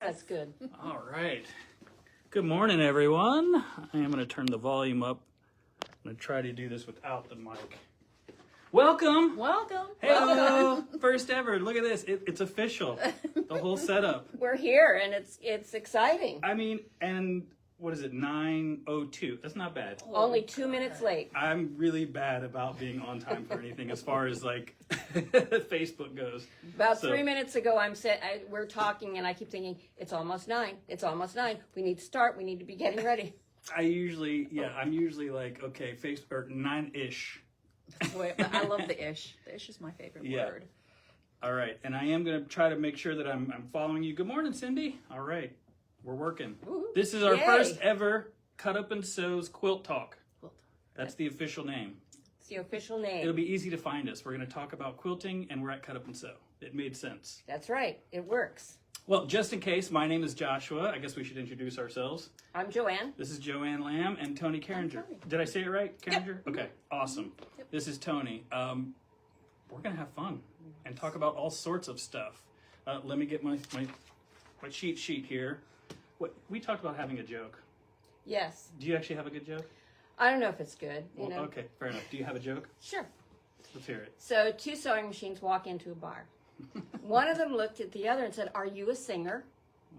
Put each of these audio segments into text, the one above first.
That's good. All right. Good morning, everyone. I am going to turn the volume up. I'm going to try to do this without the mic. Welcome. Welcome. Hello. First ever. Look at this. It's official. The whole setup. We're here, and it's exciting. I mean, and what is it? 9:02. That's not bad. Only 2 minutes late. I'm really bad about being on time for anything as far as like Facebook goes. About 3 minutes ago, we're talking, and I keep thinking, it's almost 9. It's almost 9. We need to start. We need to be getting ready. I'm usually like, okay, Facebook, or 9-ish. I love the ish. The ish is my favorite word. All right, and I am going to try to make sure that I'm following you. Good morning, Cindy. All right, we're working. Ooh, this is our yay. first ever Cut Up and Sew's Quilt Talk. That's the official name. It's the official name. It'll be easy to find us. We're going to talk about quilting, and we're at Cut Up and Sew. It made sense. That's right. It works. Well, just in case, my name is Joshua. I guess we should introduce ourselves. I'm Joann. This is Joann Lamb and Tony Carringer. Did I say it right, Carringer? Yep. Okay, awesome. Yep. This is Tony. We're going to have fun and talk about all sorts of stuff. Let me get my cheat sheet here. We talked about having a joke. Yes. Do you actually have a good joke? I don't know if it's good. You know. Okay, fair enough. Do you have a joke? Sure. Let's hear it. So 2 sewing machines walk into a bar. One of them looked at the other and said, "Are you a singer?"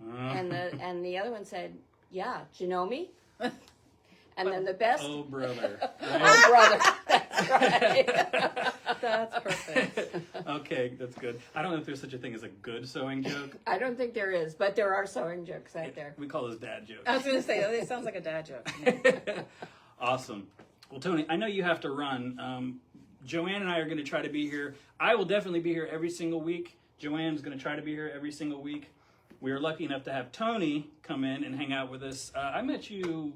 And the other one said, "Yeah, do you know me?" And then the best. Oh, brother. Right? Oh, brother. That's right. That's perfect. Okay, that's good. I don't know if there's such a thing as a good sewing joke. I don't think there is, but there are sewing jokes out there. We call those dad jokes. I was going to say, it sounds like a dad joke. Awesome. Well, Tony, I know you have to run. Joann and I are going to try to be here. I will definitely be here every single week. Joann's going to try to be here every single week. We are lucky enough to have Tony come in and hang out with us. I met you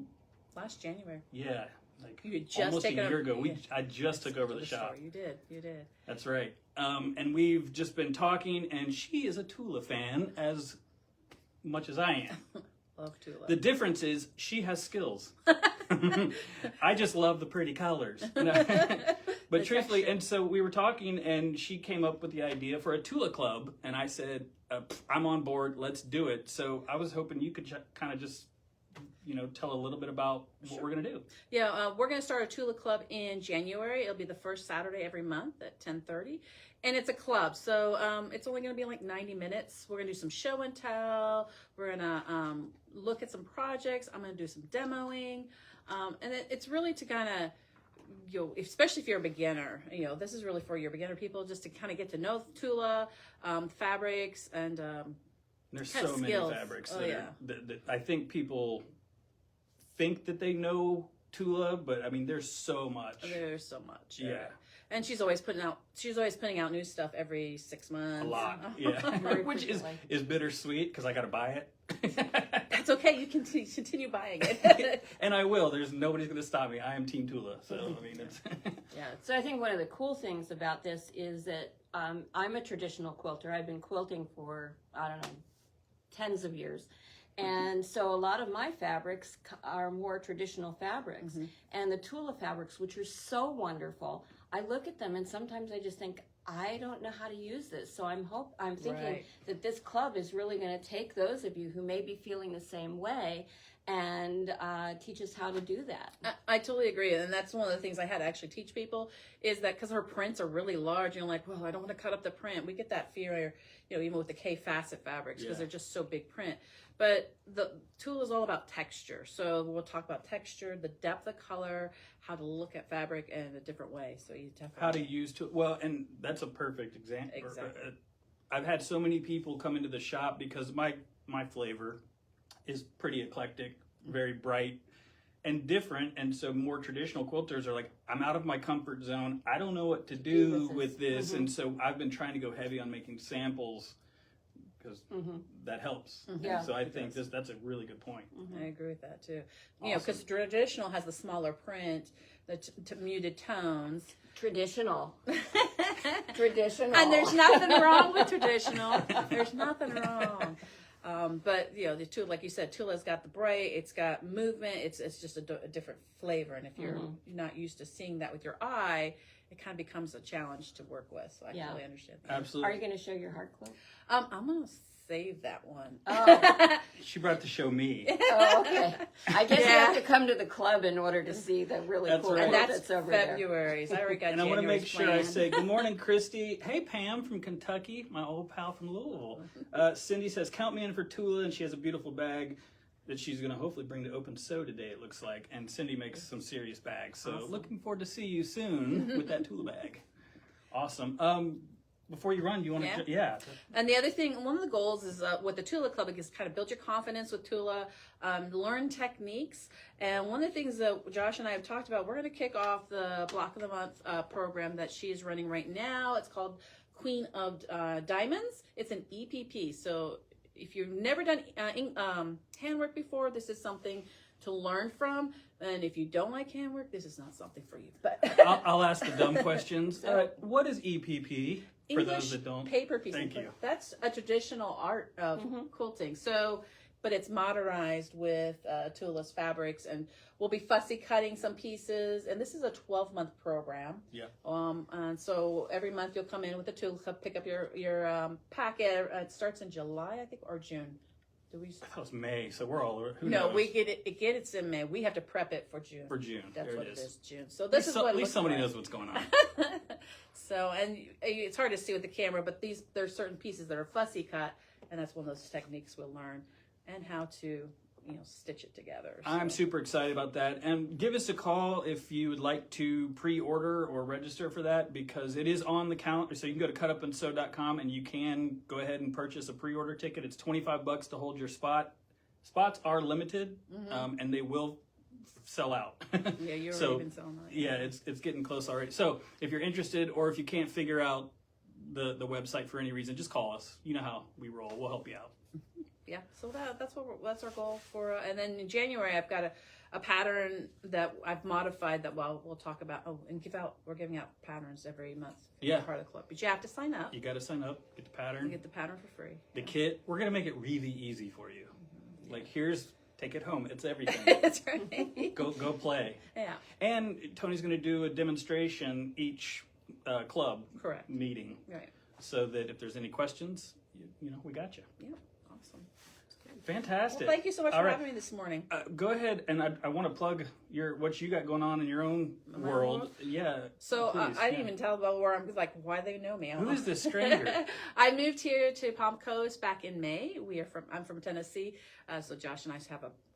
last January. Yeah, like you had just almost a year ago. Yeah. I just took over the shop. You did. That's right. And we've just been talking, and she is a Tula fan as much as I am. Love Tula. The difference is she has skills. I just love the pretty colors. You know? But truthfully, and so we were talking, and she came up with the idea for a Tula club, and I said, I'm on board, let's do it. So I was hoping you could kind of just, tell a little bit about what we're going to do. Yeah, we're going to start a Tula club in January. It'll be the first Saturday every month at 10:30. And it's a club, so it's only going to be like 90 minutes. We're going to do some show and tell. We're going to look at some projects. I'm going to do some demoing. And it's really to kind of, especially if you're a beginner, this is really for your beginner people, just to kind of get to know Tula, fabrics, and there's so many fabrics that I think people think that they know Tula, but I mean, there's so much. There's so much. Yeah. And she's always putting out new stuff every 6 months. A lot, yeah. Which is bittersweet because I got to buy it. That's okay. You can continue buying it. And I will. Nobody's going to stop me. I am Team Tula. So, I mean, it's... Yeah. So I think one of the cool things about this is that I'm a traditional quilter. I've been quilting for, tens of years. And so a lot of my fabrics are more traditional fabrics. Mm-hmm. And the Tula fabrics, which are so wonderful, I look at them and sometimes I just think, I don't know how to use this. So I'm thinking that this club is really going to take those of you who may be feeling the same way and teach us how to do that. I totally agree. And that's one of the things I had to actually teach people is that because her prints are really large, like, well, I don't want to cut up the print. We get that fear, even with the K facet fabrics because they're just so big print. But the Tula is all about texture. So we'll talk about texture, the depth of color, how to look at fabric in a different way. So you definitely... How to use Tula. Well, and that's a perfect example. Exactly. I've had so many people come into the shop because my flavor is pretty eclectic, very bright and different. And so more traditional quilters are like, I'm out of my comfort zone. I don't know what to do with this. Mm-hmm. And so I've been trying to go heavy on making samples because that helps. Mm-hmm. Yeah, so I think that's a really good point. Mm-hmm. I agree with that too. Awesome. Because traditional has the smaller print, the muted tones. Traditional. Traditional. And there's nothing wrong with traditional. There's nothing wrong. But the Tula, like you said, Tula's got the bright, it's got movement, it's just a different flavor. And if you're not used to seeing that with your eye, it kind of becomes a challenge to work with. So I totally understand that. Absolutely. Are you going to show your heart quilt? I'm going to save that one. Oh. She brought to show me. Oh, okay. I guess you Yeah. have to come to the club in order to see the really That's cool right. And quilt that's that's over there. February's. I already got And I want to make January's sure I planned. say good morning, Christy. Hey, Pam from Kentucky, my old pal from Louisville. Cindy says, count me in for Tula, and she has a beautiful bag that she's going to hopefully bring to Open Sew today, it looks like. And Cindy makes some serious bags. So Awesome. looking forward to see you soon with that Tula bag. Awesome. Before you run, you want to... Yeah. And the other thing, one of the goals is with the Tula Club is kind of build your confidence with Tula, learn techniques. And one of the things that Josh and I have talked about, we're going to kick off the Block of the Month program that she is running right now. It's called Queen of Diamonds. It's an EPP. So if you've never done handwork before, this is something to learn from. And if you don't like handwork, this is not something for you. But I'll ask the dumb questions. What is EPP for English those that don't? paper piecing. Thank you. That's a traditional art of quilting. So, but it's modernized with Tula's fabrics, and we'll be fussy cutting some pieces. And this is a 12-month program. Yeah. And so every month you'll come in with a Tula Club, pick up your packet. It starts in July, I think, or June. Do we? I thought it was May, so we're all... Who No, knows? we get it's in May. We have to prep it for June. For June. That's there what it is. June. So this is what At it least looks somebody like. knows what's going on. So, and it's hard to see with the camera, but there's certain pieces that are fussy cut, and that's one of those techniques we'll learn, and how to, stitch it together. I'm So, super excited about that. And give us a call if you would like to pre-order or register for that, because it is on the calendar. So you can go to cutupandsew.com and you can go ahead and purchase a pre-order ticket. It's $25 to hold your spot. Spots are limited, and they will sell out. yeah, you're So, even selling that. Yeah, it's getting close already. So if you're interested, or if you can't figure out the website for any reason, just call us. You know how we roll. We'll help you out. Yeah, so that's our goal for, and then in January I've got a pattern that I've modified that we'll talk about. Oh, and we're giving out patterns every month. Yeah. Part of the club, but you have to sign up. You got to sign up, get the You pattern, get the pattern for free. the kit. We're gonna make it really easy for you. Like, take it home. It's everything. That's right. Go play. Yeah. And Tony's gonna do a demonstration each club Correct. meeting, Right. so that if there's any questions, we got you. Yeah. Awesome. Fantastic. Well, thank you so much All for right. having me this morning. Go ahead, and I want to plug what you got going on in your own world. world? Yeah. So please, I didn't even tell about where I'm like why they know me. Who is this stranger? I moved here to Palm Coast back in May. I'm from Tennessee, so Josh and I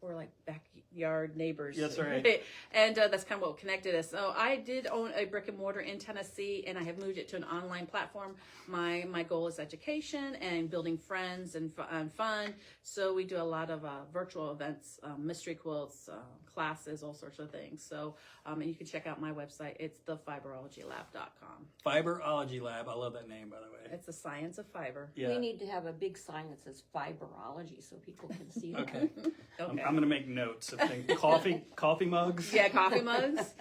we're like backyard neighbors. That's right. And that's kind of what connected us. So I did own a brick and mortar in Tennessee, and I have moved it to an online platform. My goal is education and building friends and fun. So we do a lot of virtual events, mystery quilts, classes, all sorts of things. So and you can check out my website. It's thefiberologylab.com. Fiberology Lab. I love that name, by the way. It's the science of fiber. Yeah. We need to have a big sign that says fiberology so people can see that. Okay. Okay. I'm gonna make notes of things. Coffee mugs. Yeah, coffee mugs.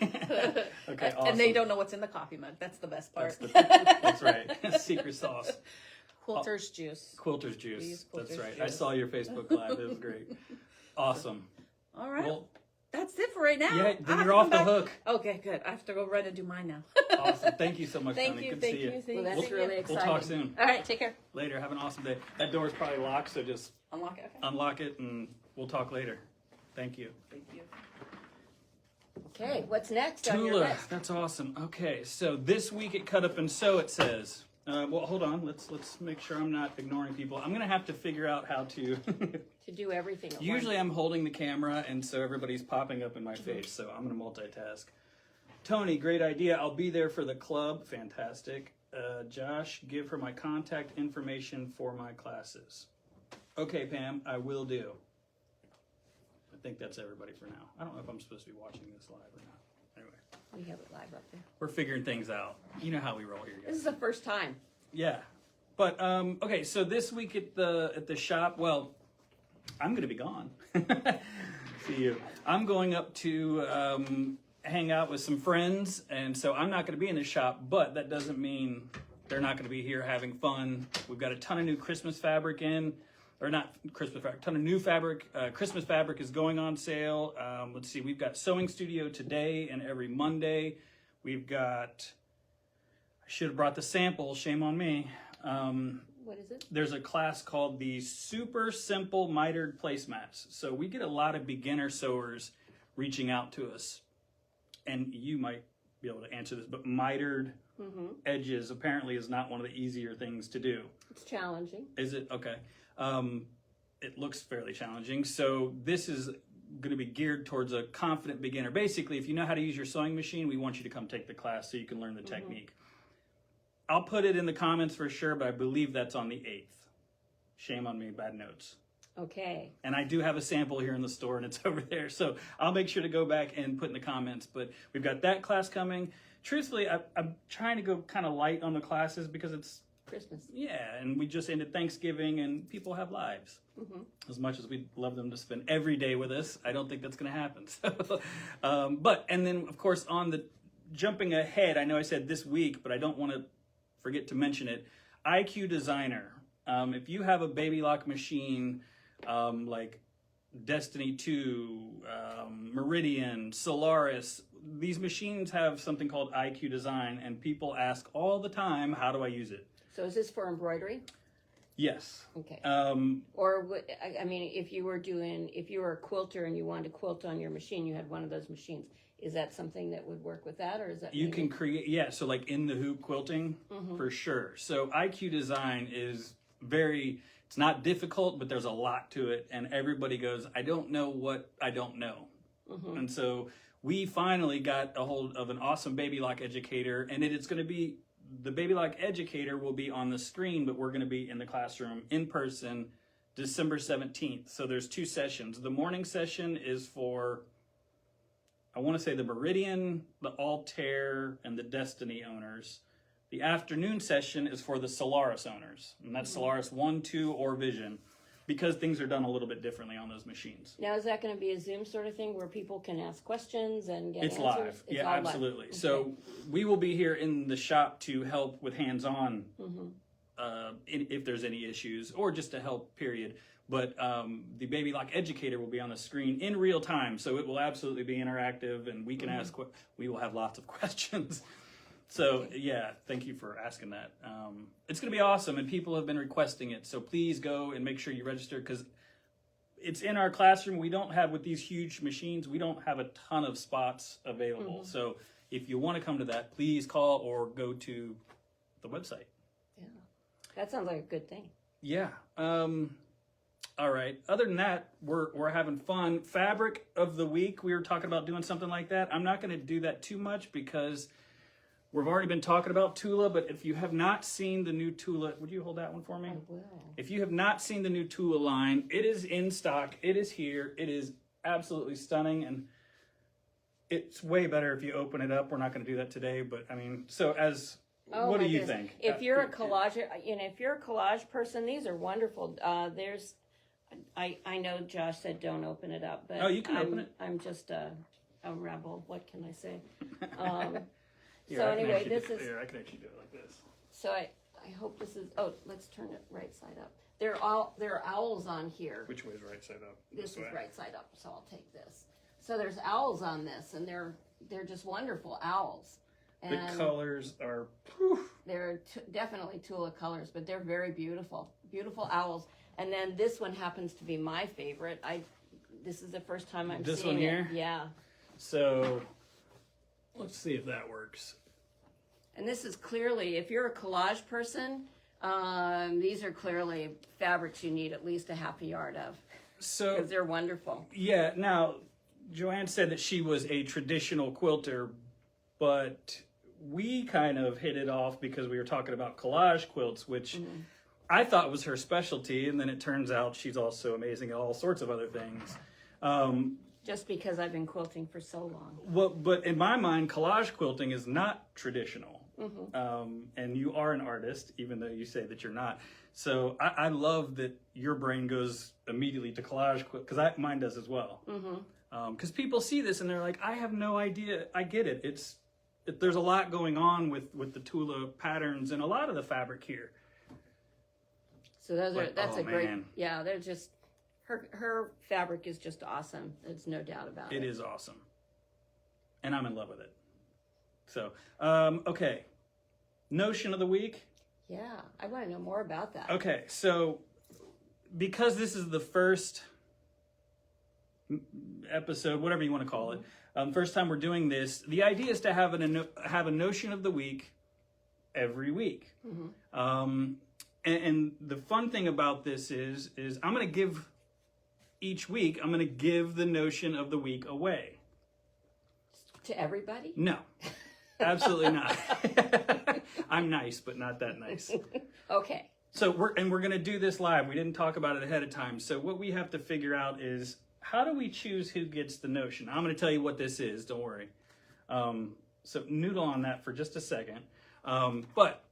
Okay. Awesome. And they don't know what's in the coffee mug. That's the best part. That's right. Secret sauce. Quilter's juice. Quilter's We use juice. Quilter's That's right. I juice. saw your Facebook Live. It was great. Awesome. All right. Well, That's it for right now. yeah. I Then have you're to off come the back. hook. Okay, good. I have to go run and do mine now. Awesome. Thank you so much, Thank Tony. you. Good to Thank see you. you. Thank Well, you. that's really exciting. We'll talk soon. All right, take care. Later. Have an awesome day. That door's probably locked, so just Unlock it. Okay. unlock it and we'll talk later. Thank you. Thank you. Okay, what's next on your Tula, list? that's awesome. Okay, so this week at Cut Up and Sew it says. Well, hold on. Let's make sure I'm not ignoring people. I'm gonna have to figure out how to. To do everything at Usually, once. I'm holding the camera, and so everybody's popping up in my face. So I'm gonna multitask. Tony, great idea. I'll be there for the club. Fantastic. Josh, give her my contact information for my classes. Okay, Pam, I will do. I think that's everybody for now. I don't know if I'm supposed to be watching this live or not. Anyway, We have it live up there. we're figuring things out. You know how we roll here, This guys. is the first time. Yeah, but okay. So this week at the shop, well, I'm going to be gone. See you. I'm going up to hang out with some friends, and so I'm not going to be in the shop. But that doesn't mean they're not going to be here having fun. We've got a ton of new Christmas fabric in. Or not Christmas fabric, ton of new fabric. Christmas fabric is going on sale. Let's see, we've got Sewing Studio today and every Monday. We've got, I should have brought the sample, shame on me. What is it? There's a class called the Super Simple Mitered Placemats. So we get a lot of beginner sewers reaching out to us. And you might be able to answer this, but mitered edges apparently is not one of the easier things to do. It's challenging. Is it? Okay. It looks fairly challenging. So this is going to be geared towards a confident beginner. Basically, if you know how to use your sewing machine, we want you to come take the class so you can learn the technique. I'll put it in the comments for sure, but I believe that's on the 8th. Shame on me, bad notes. Okay. And I do have a sample here in the store, and it's over there. So I'll make sure to go back and put in the comments. But we've got that class coming. Truthfully, I'm trying to go kind of light on the classes because it's Christmas. Yeah, and we just ended Thanksgiving, and people have lives. As much as we'd love them to spend every day with us, I don't think that's going to happen. So, and then, of course, on the jumping ahead, I know I said this week, but I don't want to forget to mention it. IQ Designer. If you have a baby lock machine like Destiny 2, Meridian, Solaris, these machines have something called IQ Design, and people ask all the time, how do I use it? So is this for embroidery? Yes. Okay. Or I mean, if you were a quilter and you wanted to quilt on your machine, you had one of those machines. Is that something that would work with that, or is that you can create? Yeah. So like in the hoop quilting, for sure. So IQ Design is it's not difficult, but there's a lot to it, and everybody goes, I don't know what I don't know. And so we finally got a hold of an awesome baby lock educator, and it's going to be. The Baby Lock Educator will be on the screen, but we're going to be in the classroom in person December 17th. So there's 2 sessions. The morning session is for, I want to say the Meridian, the Altair, and the Destiny owners. The afternoon session is for the Solaris owners. And that's Solaris 1, 2, or Vision, because things are done a little bit differently on those machines. Now, is that going to be a Zoom sort of thing where people can ask questions and get It's answers? live. It's Yeah, all absolutely. Live. Okay. So we will be here in the shop to help with hands-on if there's any issues, or just to help, period. But the Baby Lock Educator will be on the screen in real time, so it will absolutely be interactive, and we can ask. We will have lots of questions. So yeah, thank you for asking that. It's going to be awesome, and people have been requesting it. So please go and make sure you register, because it's in our classroom. We don't have, with these huge machines, we don't have a ton of spots available. So if you want to come to that, please call or go to the website. Yeah, that sounds like a good thing. Yeah. All right. Other than that, we're having fun. Fabric of the week. We were talking about doing something like that. I'm not going to do that too much because we've already been talking about Tula, but if you have not seen the new Tula, would you hold that one for me? I will. If you have not seen the new Tula line, it is in stock. It is here. It is absolutely stunning, and it's way better if you open it up. We're not going to do that today, but I mean, so what do you think? If you're a collage, if you're a collage person, these are wonderful. I know Josh said don't open it up, but you can open it. I'm just a rebel. What can I say? Here, So I can anyway, actually this do, is. Here, I can actually do it like this. So I hope this is. Oh, let's turn it right side up. There are owls on here. Which way is right side up? This is way. right side up, so I'll take this. So there's owls on this, and they're just wonderful owls. And the colors are. they're definitely Tula colors, but they're very beautiful, beautiful owls. And then this one happens to be my favorite. This is the first time I'm This seeing one here? it. Yeah. So let's see if that works. And this is clearly, if you're a collage person, these are clearly fabrics you need at least a half a yard of, So because they're wonderful. yeah, now Joann said that she was a traditional quilter, but we kind of hit it off because we were talking about collage quilts, which I thought was her specialty, and then it turns out she's also amazing at all sorts of other things. Just because I've been quilting for so long. Well, but in my mind, collage quilting is not traditional. And you are an artist, even though you say that you're not. So I love that your brain goes immediately to collage quilt, because mine does as well. Because people see this and they're like, I have no idea. I get it. There's a lot going on with the Tula patterns and a lot of the fabric here. So that's a great, man. yeah, they're just, her fabric is just awesome. There's no doubt about it. It is awesome. And I'm in love with it. So, okay. Notion of the week. Yeah, I want to know more about that. Okay, so because this is the first episode, whatever you want to call it, first time we're doing this, the idea is to have a notion of the week every week. And the fun thing about this is I'm going to give each week, I'm going to give the notion of the week away. To everybody? No, absolutely not. I'm nice, but not that nice. Okay. So we're going to do this live. We didn't talk about it ahead of time. So what we have to figure out is, how do we choose who gets the notion? I'm going to tell you what this is. Don't worry. So noodle on that for just a second. But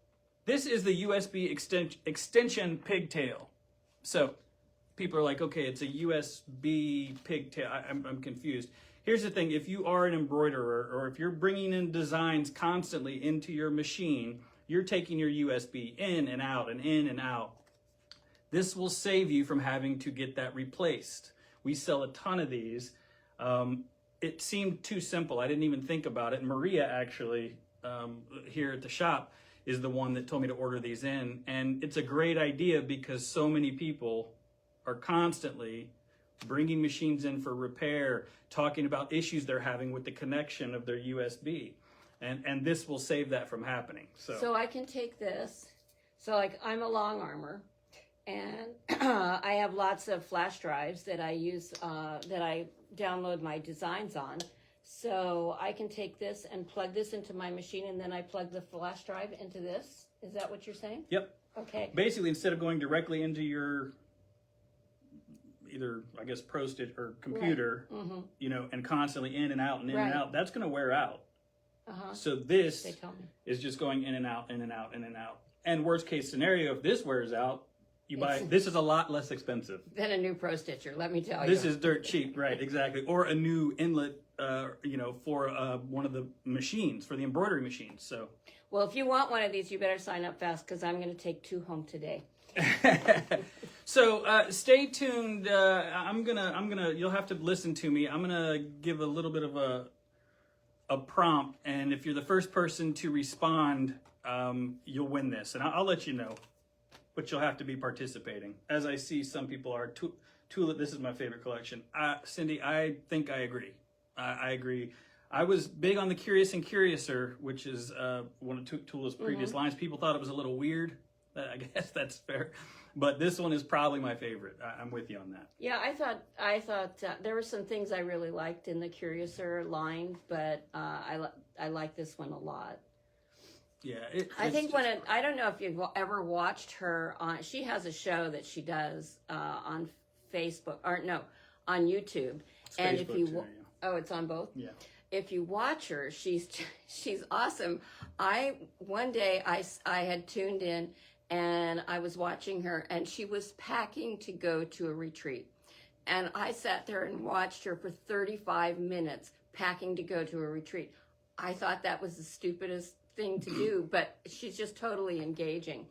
this is the USB extension pigtail. So people are like, okay, it's a USB pigtail. I'm confused. Here's the thing. If you are an embroiderer, or if you're bringing in designs constantly into your machine, you're taking your USB in and out and in and out. This will save you from having to get that replaced. We sell a ton of these. It seemed too simple. I didn't even think about it. Maria, actually, here at the shop, is the one that told me to order these in. And it's a great idea because so many people are constantly bringing machines in for repair, talking about issues they're having with the connection of their USB. And this will save that from happening. So I can take this. So like, I'm a long armor, and I have lots of flash drives that I use, that I download my designs on. So I can take this and plug this into my machine, and then I plug the flash drive into this. Is that what you're saying? Yep. Okay. Basically, instead of going directly into your either, I guess, Pro Stitch or computer, right. you know, and constantly in and out and in right. and out, that's going to wear out. So this is just going in and out, in and out, in and out. And worst case scenario, if this wears out, you buy, this is a lot less expensive than a new Pro Stitcher, let me tell you. This is dirt cheap, right, exactly. Or a new inlet, you know, for one of the machines, for the embroidery machines, so. Well, if you want one of these, you better sign up fast, because I'm going to take 2 home today. So stay tuned. You'll have to listen to me. I'm gonna give a little bit of a prompt, and if you're the first person to respond, you'll win this, and I'll let you know, but you'll have to be participating. As I see some people are. Tulip, this is my favorite collection. Cindy, I think I agree. I agree. I was big on the Curious and Curiouser, which is one of Tulip's previous lines. People thought it was a little weird. I guess that's fair. But this one is probably my favorite. I'm with you on that. Yeah, I thought there were some things I really liked in the Curiouser line, but I like this one a lot. Yeah, I think I don't know if you've ever watched her on. She has a show that she does on Facebook, or no, on YouTube. It's and Facebook if you too, yeah. Oh, it's on both. Yeah. If you watch her, she's awesome. One day I had tuned in, and I was watching her, and she was packing to go to a retreat. And I sat there and watched her for 35 minutes packing to go to a retreat. I thought that was the stupidest thing to do, but she's just totally engaging.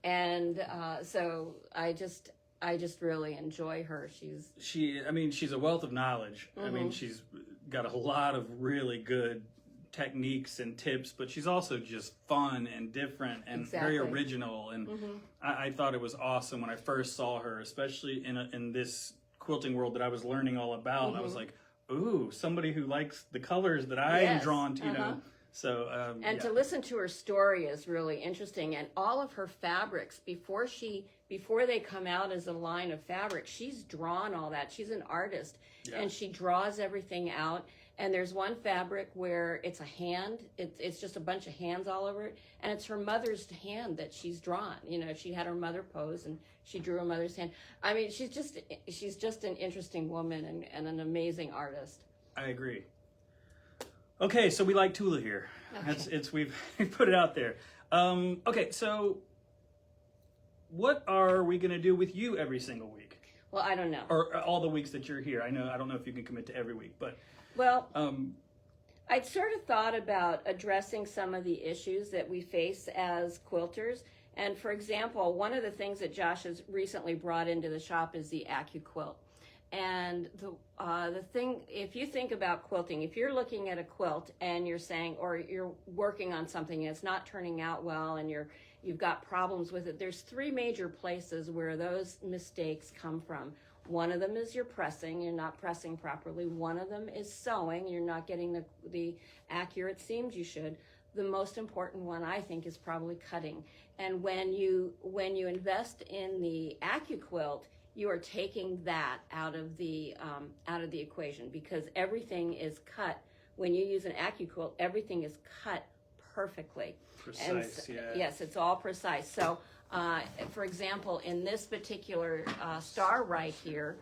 And so I just really enjoy her. She's a wealth of knowledge. I mean, she's got a lot of really good techniques and tips, but she's also just fun and different and very original. And I thought it was awesome when I first saw her, especially in this quilting world that I was learning all about. I was like, ooh, somebody who likes the colors that I am drawn to, you know. So to listen to her story is really interesting. And all of her fabrics, before they come out as a line of fabric, she's drawn all that. She's an artist, and she draws everything out. And there's one fabric where it's a hand. It's just a bunch of hands all over it. And it's her mother's hand that she's drawn. You know, she had her mother pose, and she drew her mother's hand. I mean, she's just an interesting woman and an amazing artist. I agree. Okay, so we like Tula here. Okay. We've put it out there. Okay, so what are we going to do with you every single week? Well, I don't know. Or all the weeks that you're here. I don't know if you can commit to every week, but... Well, I'd sort of thought about addressing some of the issues that we face as quilters. And for example, one of the things that Josh has recently brought into the shop is the AccuQuilt. And the thing, if you think about quilting, if you're looking at a quilt and you're saying, or you're working on something and it's not turning out well, and you've got problems with it, there's 3 major places where those mistakes come from. One of them is your pressing, you're not pressing properly. One of them is sewing, you're not getting the accurate seams you should. The most important one, I think, is probably cutting. And when you invest in the AccuQuilt, you are taking that out of the equation, because everything is cut. When you use an AccuQuilt, everything is cut perfectly. Precise, yeah. Yes, it's all precise. So, for example, in this particular star right here,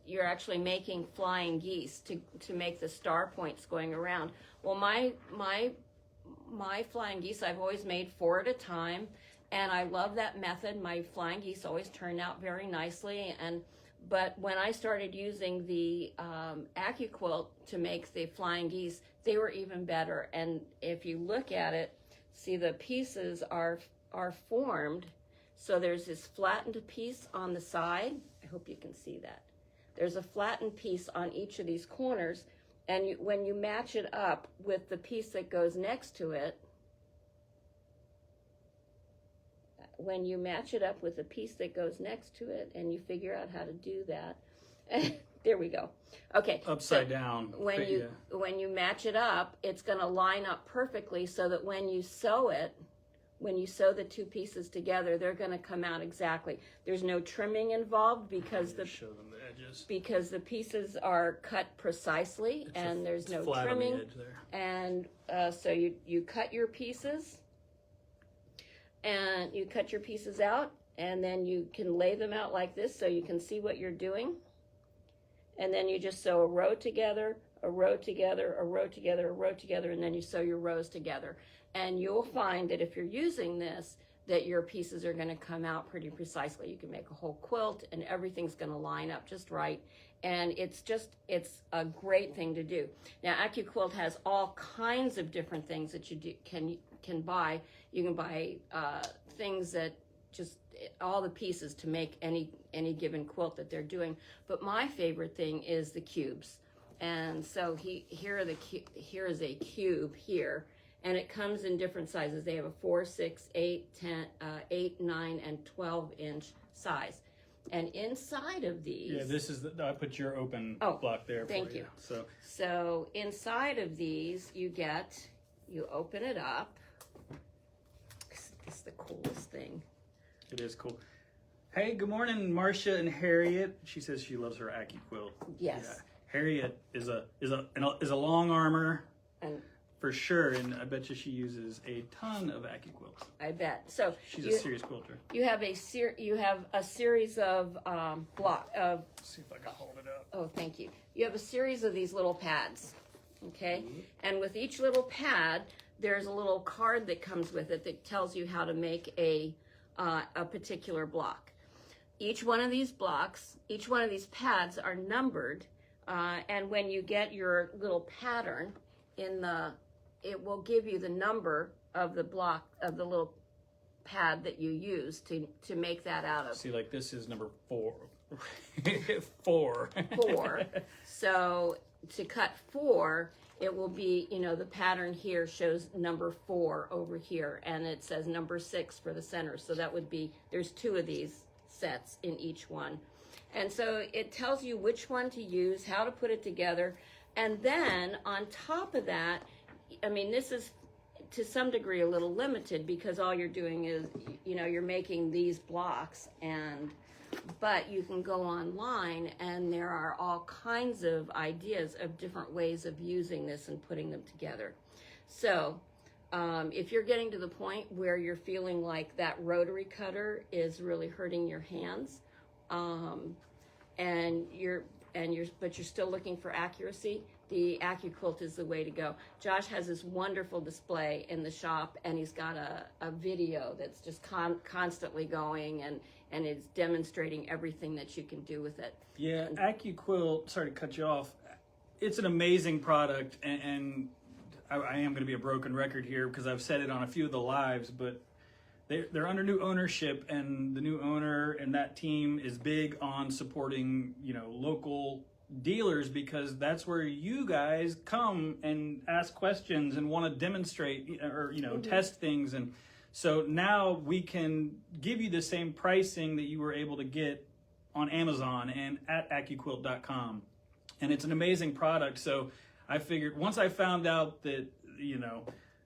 you're actually making flying geese to make the star points going around. Well, my flying geese, I've always made 4 at a time, and I love that method. My flying geese always turn out very nicely, but when I started using the AccuQuilt to make the flying geese, they were even better. And if you look at it, see, the pieces are formed. So there's this flattened piece on the side. I hope you can see that. There's a flattened piece on each of these corners, and when you match it up with the piece that goes next to it, and you figure out how to do that, there we go. Okay. Upside down. When you match it up, it's going to line up perfectly, so that when you sew the 2 pieces together, they're going to come out exactly. There's no trimming involved, because show them the edges. Because the pieces are cut precisely, and there's no flat trimming. on the edge there. And so you cut your pieces, and you cut your pieces out, and then you can lay them out like this so you can see what you're doing. And then you just sew a row together, a row together, a row together, a row together, and then you sew your rows together. And you'll find that if you're using this, that your pieces are going to come out pretty precisely. You can make a whole quilt, and everything's going to line up just right. And it's a great thing to do. Now, AccuQuilt has all kinds of different things that you can buy. You can buy things that just all the pieces to make any given quilt that they're doing. But my favorite thing is the cubes. And so here is a cube here. And it comes in different sizes. They have a 4, 6, 8, 10, 8, 9, and 12-inch size. And inside of these... Yeah, this is I put your open block there for you. Thank you. So inside of these, you open it up. It's the coolest thing. It is cool. Hey, good morning, Marcia and Harriet. She says she loves her AccuQuilt. Yes. Yeah. Harriet is a long armor. And for sure, and I bet you she uses a ton of AccuQuilts. I bet. So she's a serious quilter. You have a series of Let's see if I can hold it up. Oh, thank you. You have a series of these little pads, okay? Mm-hmm. And with each little pad, there's a little card that comes with it that tells you how to make a particular block. Each one of these pads are numbered, and when you get your little pattern it will give you the number of the block of the little pad that you use to make that out of. See, like this is number 4. 4. 4. So to cut 4, it will be, the pattern here shows number 4 over here, and it says number 6 for the center. So that would be, there's 2 of these sets in each one. And so it tells you which one to use, how to put it together. And then on top of that, this is to some degree a little limited, because all you're doing is, you're making these blocks, but you can go online and there are all kinds of ideas of different ways of using this and putting them together. So if you're getting to the point where you're feeling like that rotary cutter is really hurting your hands, but you're still looking for accuracy, the AccuQuilt is the way to go. Josh has this wonderful display in the shop, and he's got a video that's just constantly going, and it's demonstrating everything that you can do with it. Yeah, AccuQuilt, sorry to cut you off, it's an amazing product, and I am going to be a broken record here because I've said it on a few of the lives, but they're under new ownership, and the new owner and that team is big on supporting, local dealers because that's where you guys come and ask questions and want to demonstrate or test things. And so now we can give you the same pricing that you were able to get on Amazon and at AccuQuilt.com. And it's an amazing product. So I figured once I found out that,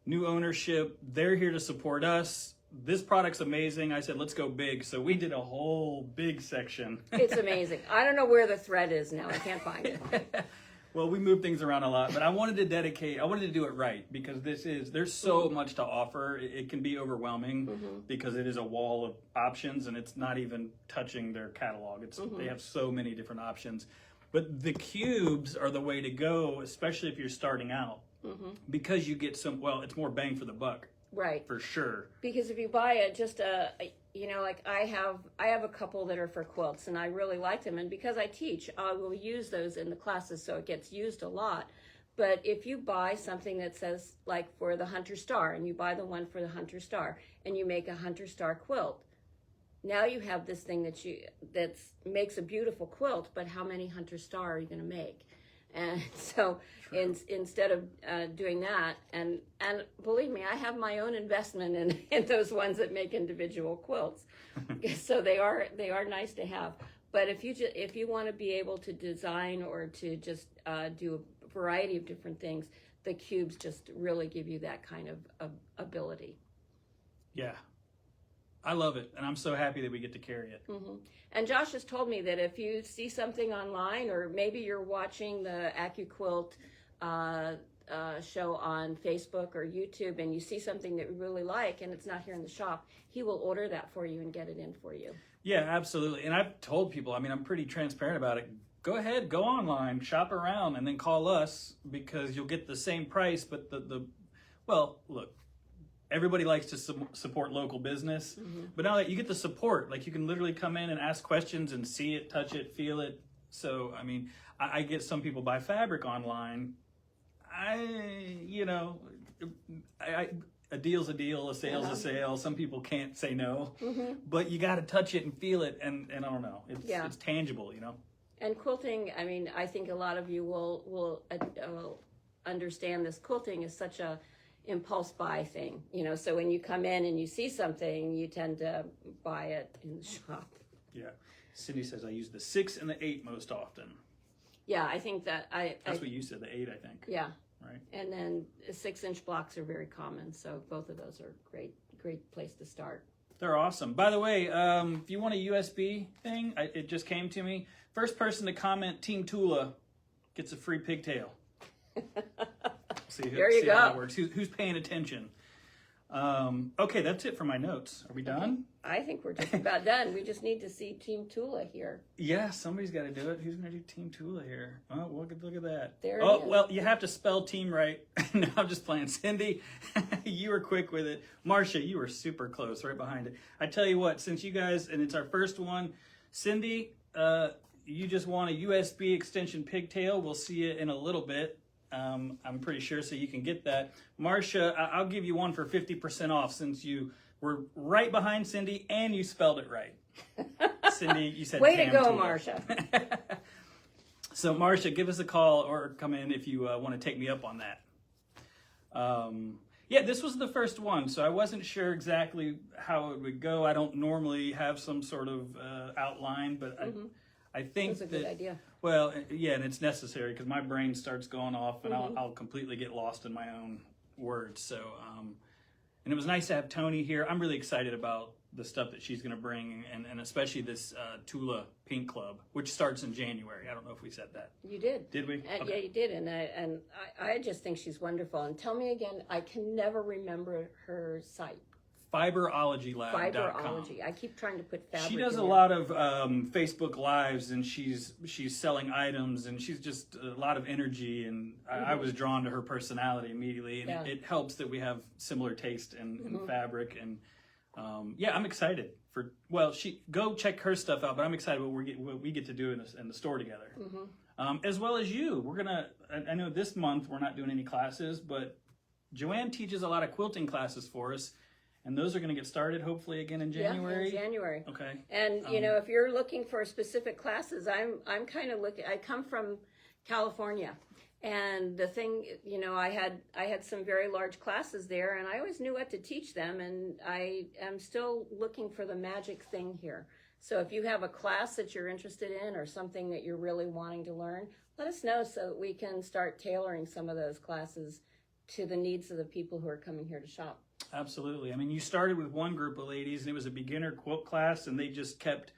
new ownership, they're here to support us. This product's amazing. I said, let's go big. So we did a whole big section. It's amazing. I don't know where the thread is now. I can't find it. Well, we move things around a lot, but I wanted to do it right because there's so much to offer. It can be overwhelming because it is a wall of options and it's not even touching their catalog. They have so many different options. But the cubes are the way to go, especially if you're starting out because you get it's more bang for the buck. Right. For sure. Because if you buy it, just like I have a couple that are for quilts, and I really like them. And because I teach, I will use those in the classes, so it gets used a lot. But if you buy something that says, like for the Hunter Star, and you buy the one for the Hunter Star, and you make a Hunter Star quilt, now you have this thing that makes a beautiful quilt. But how many Hunter Star are you going to make? And so instead of doing that, and believe me, I have my own investment in those ones that make individual quilts. So they are nice to have. But if you want to be able to design or to just do a variety of different things, the cubes just really give you that kind of ability. Yeah. I love it, and I'm so happy that we get to carry it. And Josh has told me that if you see something online, or maybe you're watching the AccuQuilt show on Facebook or YouTube, and you see something that you really like, and it's not here in the shop, he will order that for you and get it in for you. Yeah, absolutely. And I've told people, I'm pretty transparent about it. Go ahead, go online, shop around, and then call us because you'll get the same price, but look, everybody likes to support local business, but now that you get the support, like you can literally come in and ask questions and see it, touch it, feel it. So, I get some people buy fabric online. A deal's a deal, a sale's a sale. Some people can't say no, but you got to touch it and feel it. And I don't know, it's tangible, And quilting, I think a lot of you will understand this. Quilting is such a impulse buy thing, so when you come in and you see something, you tend to buy it in the shop. Yeah. Cindy says I use the 6 and the 8 most often. Yeah, I think that's what you said, the 8, I think. Yeah. Right. And then 6-inch blocks are very common, so both of those are great place to start. They're awesome. By the way, if you want a USB thing, it just came to me. First person to comment Team Tula gets a free pigtail. There you go. How that works. Who's paying attention? Okay, that's it for my notes. Are we done? I think we're just about done. We just need to see Team Tula here. Yeah, somebody's got to do it. Who's going to do Team Tula here? Oh, look at that. There it is. Well, you have to spell team right. No, I'm just playing. Cindy, you were quick with it. Marcia, you were super close, right behind it. I tell you what, since you guys, and it's our first one, Cindy, you just want a USB extension pigtail. We'll see you in a little bit. I'm pretty sure, so you can get that. Marcia, I'll give you one for 50% off since you were right behind Cindy and you spelled it right. Cindy, you said way to go, Tula. Marcia. So, Marcia, give us a call or come in if you want to take me up on that. Yeah, this was the first one, so I wasn't sure exactly how it would go. I don't normally have some sort of outline, but I think that's a good idea. Well, yeah, and it's necessary because my brain starts going off and I'll completely get lost in my own words. So, and it was nice to have Tony here. I'm really excited about the stuff that she's going to bring, and especially this Tula Pink Club, which starts in January. I don't know if we said that. You did. Did we? Okay. Yeah, you did, and I just think she's wonderful. And tell me again, I can never remember her site. Fiberologylab.com. Fiberology. I keep trying to put fabric. She does in a there. lot of Facebook Lives, and she's selling items, and she's just a lot of energy. And I was drawn to her personality immediately, and it helps that we have similar taste in fabric. And yeah, I'm excited for. Well, go check her stuff out, but I'm excited what we get to do in the store together, as well as you. We're gonna. I know this month we're not doing any classes, but Joann teaches a lot of quilting classes for us. And those are going to get started hopefully again in January. Yeah, in January. Okay. And you know, if you're looking for specific classes, I'm kind of looking. I come from California, and the thing, you know, I had some very large classes there, and I always knew what to teach them, and I am still looking for the magic thing here. So if you have a class that you're interested in or something that you're really wanting to learn, let us know so that we can start tailoring some of those classes to the needs of the people who are coming here to shop. Absolutely. I mean, you started with one group of ladies, and it was a beginner quilt class, and they just kept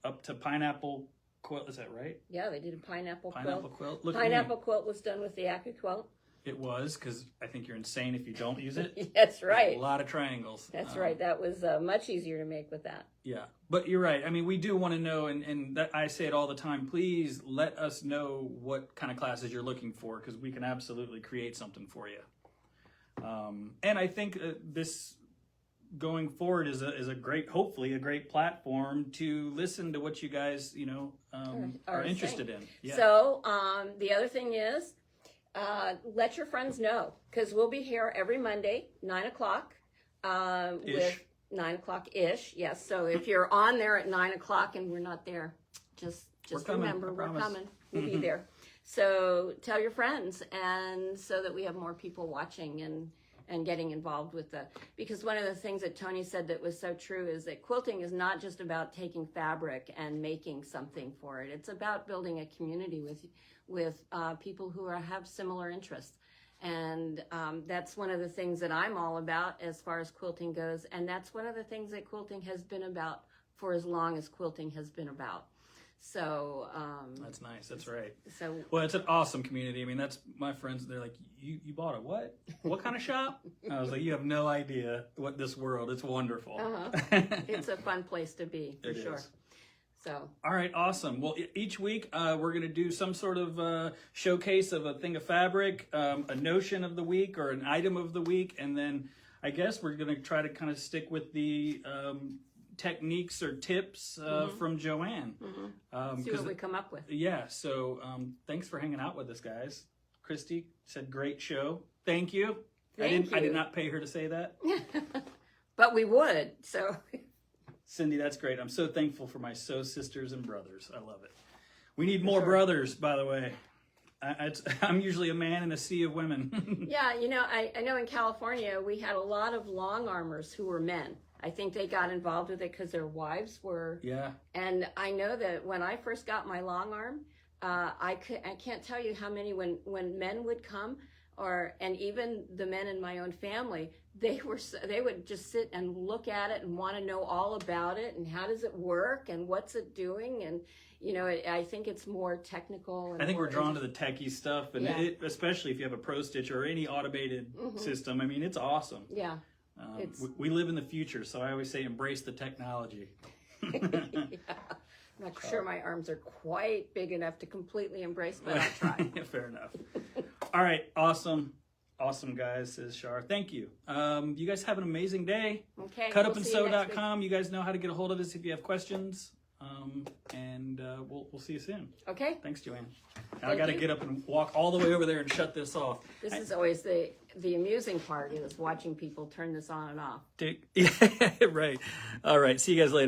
up to pineapple quilt. Is that right? Yeah, they did a pineapple Pineapple quilt. quilt. Look Pineapple quilt was done with the Acu quilt. It was, because I think you're insane if you don't use it. That's right. A lot of triangles. That's right. That was much easier to make with that. Yeah, but you're right. I mean, we do want to know, and that, I say it all the time, please let us know what kind of classes you're looking for, because we can absolutely create something for you. And I think this going forward is a great, hopefully a great platform to listen to what you guys, you know, are interested in. Yeah. So the other thing is, let your friends know, because we'll be here every Monday, 9 o'clock. With 9 o'clock ish. Yes. So if you're on there at 9 o'clock and we're not there, just remember we're coming. We'll be there. So tell your friends, and so that we have more people watching and getting involved with because one of the things that Tony said that was so true is that quilting is not just about taking fabric and making something for it. It's about building a community with people who have similar interests. And that's one of the things that I'm all about as far as quilting goes. And that's one of the things that quilting has been about for as long as quilting has been about. So that's nice. That's right. So well, it's an awesome community. I mean, that's my friends. They're like, you bought a what? What kind of shop? I was like, you have no idea what this world. It's wonderful. It's a fun place to be for sure. Is. So all right, awesome. Well, each week we're going to do some sort of showcase of a thing of fabric, a notion of the week or an item of the week, and then I guess we're going to try to kind of stick with the techniques or tips from Joann. See what we come up with. Yeah, so thanks for hanging out with us, guys. Christy said great show. Thank you. I did not pay her to say that. But we would, so. Cindy, that's great. I'm so thankful for my sew sisters and brothers. I love it. We need more brothers, by the way. I'm usually a man in a sea of women. Yeah, you know, I know in California we had a lot of long armors who were men. I think they got involved with it because their wives were. Yeah. And I know that when I first got my long arm, I can't tell you how many when men would come, and even the men in my own family, they would just sit and look at it and want to know all about it and how does it work and what's it doing, and you know, I think it's more technical. And I think we're drawn to the techie stuff, and especially if you have a pro stitch or any automated system. I mean, it's awesome. Yeah. We live in the future, so I always say embrace the technology. Yeah. I'm not sure my arms are quite big enough to completely embrace, but I'll try. Fair enough. All right, awesome. Awesome, guys, says Shar. Thank you. You guys have an amazing day. Okay. Cutupandsew.com. You guys know how to get a hold of us if you have questions. And we'll see you soon. Okay. Thanks, Joann. Now I got to get up and walk all the way over there and shut this off. This is always the amusing part, is watching people turn this on and off. Yeah, right. All right. See you guys later.